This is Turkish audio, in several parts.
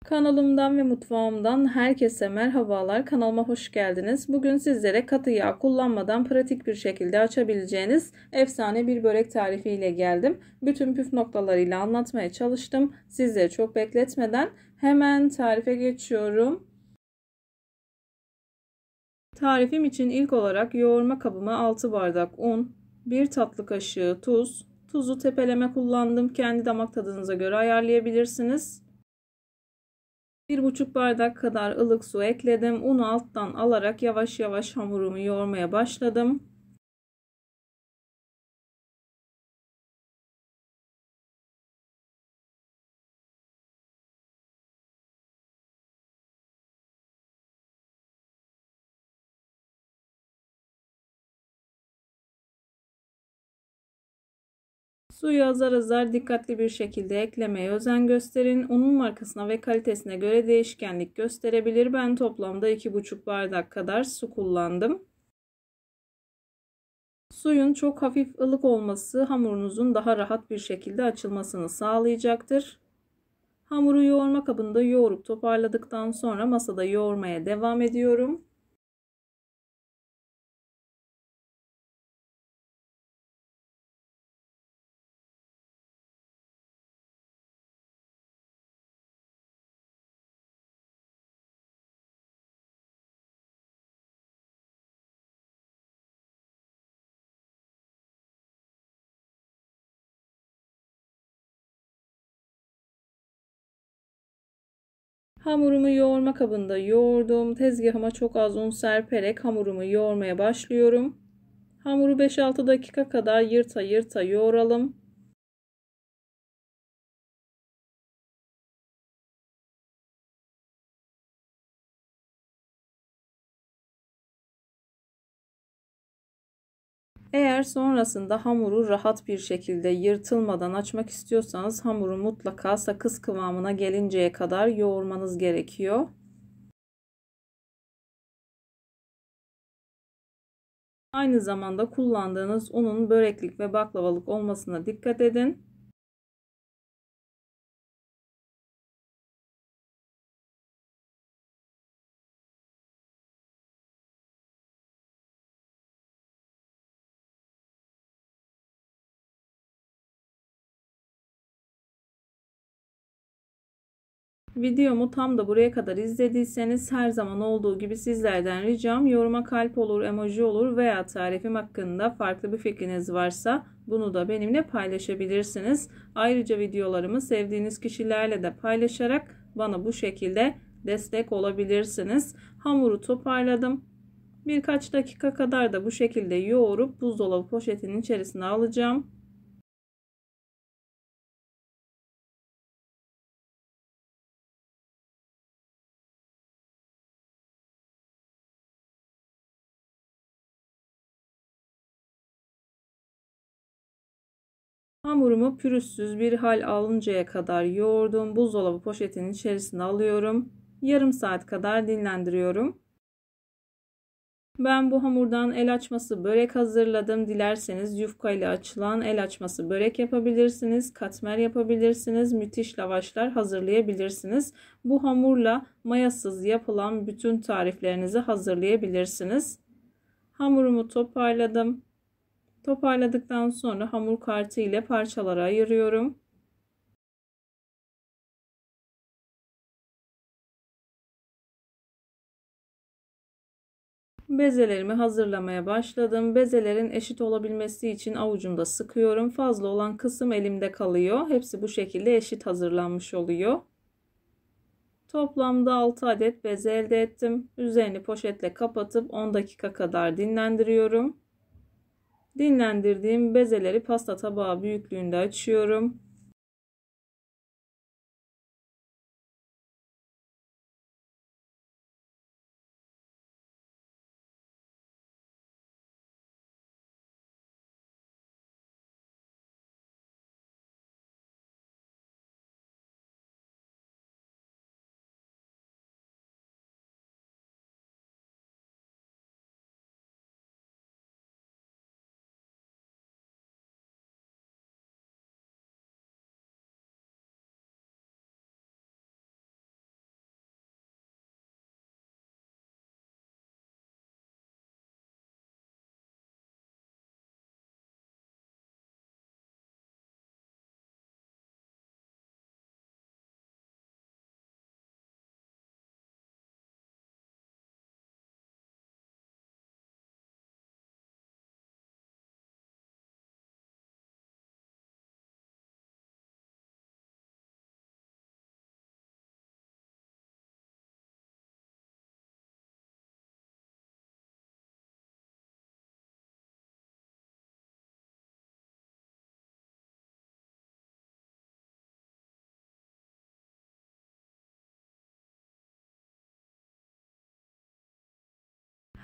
Kanalımdan ve mutfağımdan herkese merhabalar. Kanalıma hoş geldiniz. Bugün sizlere katı yağ kullanmadan pratik bir şekilde açabileceğiniz efsane bir börek tarifi ile geldim. Bütün püf noktalarıyla anlatmaya çalıştım. Sizleri çok bekletmeden hemen tarife geçiyorum. Tarifim için ilk olarak yoğurma kabıma 6 bardak un, 1 tatlı kaşığı tuz, tuzu tepeleme kullandım. Kendi damak tadınıza göre ayarlayabilirsiniz. 1,5 bardak kadar ılık su ekledim. Unu alttan alarak yavaş yavaş hamurumu yoğurmaya başladım. Suyu azar azar dikkatli bir şekilde eklemeye özen gösterin. Unun markasına ve kalitesine göre değişkenlik gösterebilir. Ben toplamda 2,5 bardak kadar su kullandım. Suyun çok hafif ılık olması hamurunuzun daha rahat bir şekilde açılmasını sağlayacaktır. Hamuru yoğurma kabında yoğurup toparladıktan sonra masada yoğurmaya devam ediyorum. Hamurumu yoğurma kabında yoğurdum. Tezgahıma çok az un serperek hamurumu yoğurmaya başlıyorum. Hamuru 5-6 dakika kadar yırta yırta yoğuralım. Eğer sonrasında hamuru rahat bir şekilde yırtılmadan açmak istiyorsanız hamuru mutlaka sakız kıvamına gelinceye kadar yoğurmanız gerekiyor. Aynı zamanda kullandığınız unun böreklik ve baklavalık olmasına dikkat edin. Videomu tam da buraya kadar izlediyseniz her zaman olduğu gibi sizlerden ricam yoruma kalp olur, emoji olur veya tarifim hakkında farklı bir fikriniz varsa bunu da benimle paylaşabilirsiniz. Ayrıca videolarımı sevdiğiniz kişilerle de paylaşarak bana bu şekilde destek olabilirsiniz. Hamuru toparladım. Birkaç dakika kadar da bu şekilde yoğurup buzdolabı poşetinin içerisine alacağım. Hamurumu pürüzsüz bir hal alıncaya kadar yoğurdum. Buzdolabı poşetinin içerisine alıyorum. Yarım saat kadar dinlendiriyorum. Ben bu hamurdan el açması börek hazırladım. Dilerseniz yufka ile açılan el açması börek yapabilirsiniz. Katmer yapabilirsiniz. Müthiş lavaşlar hazırlayabilirsiniz. Bu hamurla mayasız yapılan bütün tariflerinizi hazırlayabilirsiniz. Hamurumu toparladım. Toparladıktan sonra hamur kartı ile parçalara ayırıyorum. Bezelerimi hazırlamaya başladım. Bezelerin eşit olabilmesi için avucumda sıkıyorum. Fazla olan kısım elimde kalıyor. Hepsi bu şekilde eşit hazırlanmış oluyor. Toplamda 6 adet beze elde ettim. Üzerini poşetle kapatıp 10 dakika kadar dinlendiriyorum. Dinlendirdiğim bezeleri pasta tabağı büyüklüğünde açıyorum.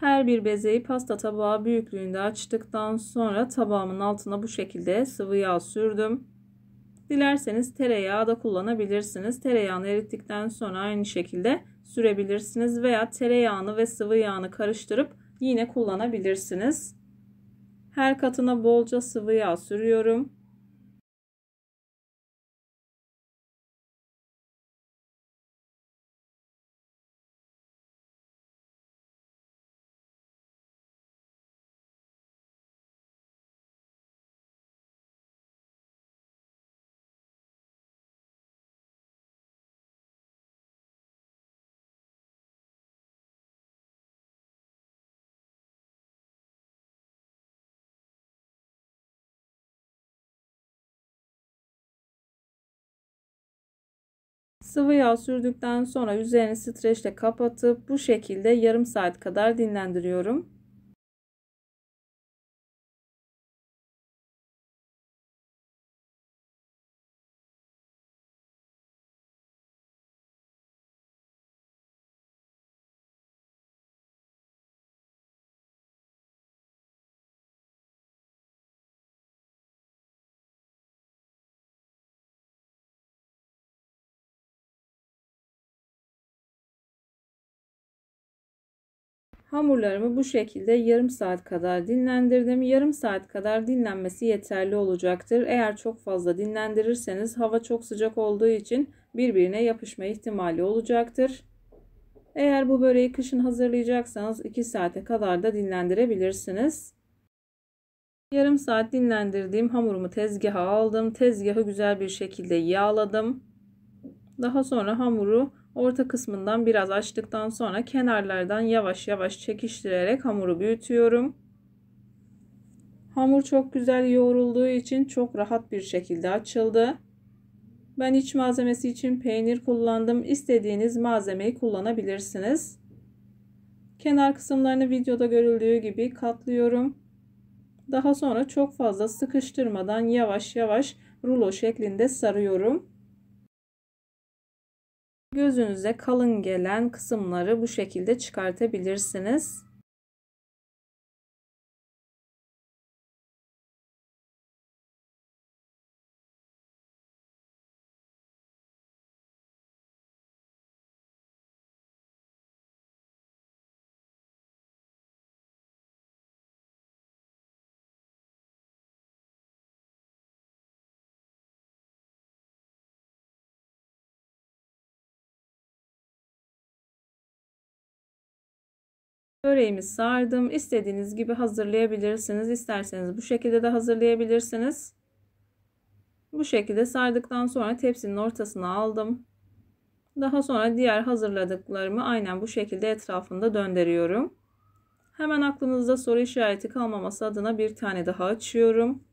Her bir bezeyi pasta tabağı büyüklüğünde açtıktan sonra tabağımın altına bu şekilde sıvı yağ sürdüm. Dilerseniz tereyağı da kullanabilirsiniz. Tereyağını erittikten sonra aynı şekilde sürebilirsiniz veya tereyağını ve sıvı yağını karıştırıp yine kullanabilirsiniz. Her katına bolca sıvı yağ sürüyorum. Sıvı yağ sürdükten sonra üzerini streçle kapatıp bu şekilde yarım saat kadar dinlendiriyorum. Hamurlarımı bu şekilde yarım saat kadar dinlendirdim. Yarım saat kadar dinlenmesi yeterli olacaktır. Eğer çok fazla dinlendirirseniz hava çok sıcak olduğu için birbirine yapışma ihtimali olacaktır. Eğer bu böreği kışın hazırlayacaksanız 2 saate kadar da dinlendirebilirsiniz. Yarım saat dinlendirdiğim hamurumu tezgaha aldım. Tezgahı güzel bir şekilde yağladım. Daha sonra hamuru orta kısmından biraz açtıktan sonra kenarlardan yavaş yavaş çekiştirerek hamuru büyütüyorum. Hamur çok güzel yoğrulduğu için çok rahat bir şekilde açıldı. Ben iç malzemesi için peynir kullandım. İstediğiniz malzemeyi kullanabilirsiniz. Kenar kısımlarını videoda görüldüğü gibi katlıyorum. Daha sonra çok fazla sıkıştırmadan yavaş yavaş rulo şeklinde sarıyorum. Gözünüze kalın gelen kısımları bu şekilde çıkartabilirsiniz. Böreğimi sardım. İstediğiniz gibi hazırlayabilirsiniz. İsterseniz bu şekilde de hazırlayabilirsiniz. Bu şekilde sardıktan sonra tepsinin ortasına aldım. Daha sonra diğer hazırladıklarımı aynen bu şekilde etrafında döndürüyorum. Hemen aklınızda soru işareti kalmaması adına bir tane daha açıyorum.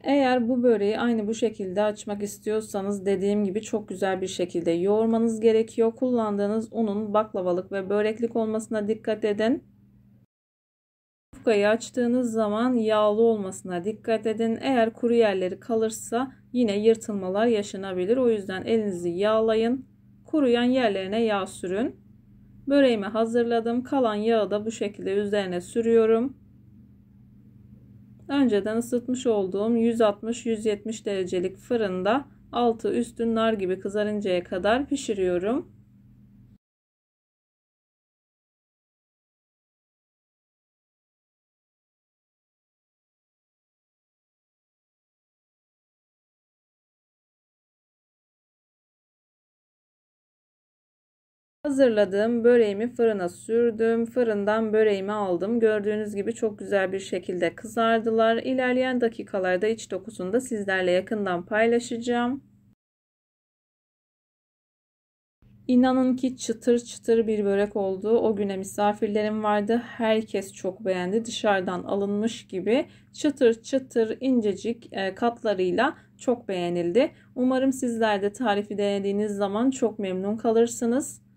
Eğer bu böreği aynı bu şekilde açmak istiyorsanız dediğim gibi çok güzel bir şekilde yoğurmanız gerekiyor. Kullandığınız unun baklavalık ve böreklik olmasına dikkat edin. Yufkayı açtığınız zaman yağlı olmasına dikkat edin. Eğer kuru yerleri kalırsa yine yırtılmalar yaşanabilir. O yüzden elinizi yağlayın. Kuruyan yerlerine yağ sürün. Böreğimi hazırladım. Kalan yağı da bu şekilde üzerine sürüyorum. Önceden ısıtmış olduğum 160-170 derecelik fırında altı üstü nar gibi kızarıncaya kadar pişiriyorum. Hazırladığım böreğimi fırına sürdüm. Fırından böreğimi aldım. Gördüğünüz gibi çok güzel bir şekilde kızardılar. İlerleyen dakikalarda iç dokusunu da sizlerle yakından paylaşacağım. İnanın ki çıtır çıtır bir börek oldu. O güne misafirlerim vardı. Herkes çok beğendi. Dışarıdan alınmış gibi çıtır çıtır incecik katlarıyla çok beğenildi. Umarım sizler de tarifi denediğiniz zaman çok memnun kalırsınız.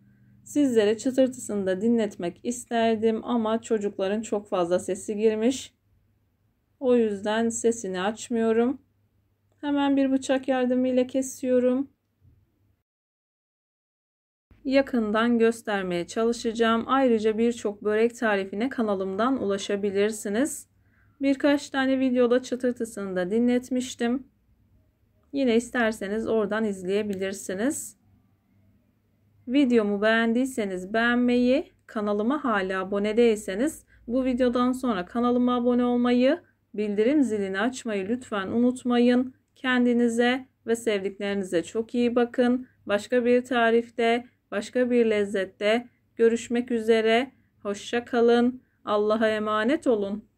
Sizlere çıtırtısını da dinletmek isterdim ama çocukların çok fazla sesi girmiş. O yüzden sesini açmıyorum. Hemen bir bıçak yardımıyla kesiyorum. yakından göstermeye çalışacağım. Ayrıca birçok börek tarifine kanalımdan ulaşabilirsiniz. Birkaç tane videoda çıtırtısını da dinletmiştim. Yine isterseniz oradan izleyebilirsiniz. Videomu beğendiyseniz beğenmeyi, kanalıma hala abone değilseniz bu videodan sonra kanalıma abone olmayı, bildirim zilini açmayı lütfen unutmayın. Kendinize ve sevdiklerinize çok iyi bakın. Başka bir tarifte, başka bir lezzette görüşmek üzere. Hoşça kalın. Allah'a emanet olun.